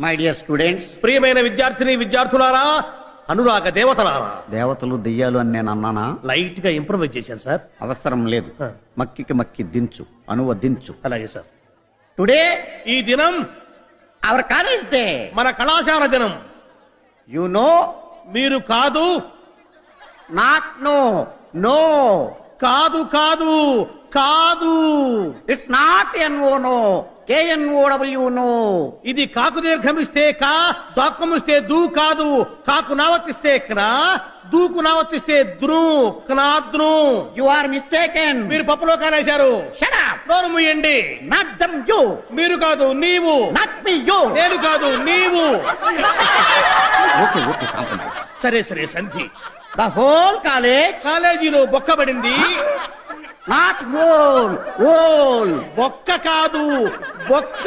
My dear students, ప్రియమైన విద్యార్థిని విద్యార్థులారా, అనురాగ దేవతలారా. దేవతలు దెయ్యాలు అని నేను అన్నానా? లైట్ గా ఇంప్రూవైజ్ చేశాను సార్. అవసరం లేదు. మక్కికి మక్కి దించు, అనువదించు. అలాగే సార్. టుడే ఈ దినం అవర్ కాలేజ్ డే, మన కళాశాల దినం. You know. మీరు కాదు. Not no. నో. కాదు కాదు కాదు. It's not N O no, KNOW no. ఇది కాకు దీర్ఘమిస్తే కా, దాక్కుమిస్తే దూ కాదు. కాకు నావర్తిస్తే క్నా, దూకు నావర్తిస్తే ద్రు, క్నాద్రు. You are mistaken. మీరు పప్పులో కానేశారు. Shut up. నోరు మూయండి. Not dum you. మీరు కాదు నీవు. Not me you. నేను కాదు నీవు. Okay okay, compromise. సరే సరే సంధి. The whole college. కాలేజీలో బొక్కబడింది. Not whole, whole. బొక్క కాదు బొక్క.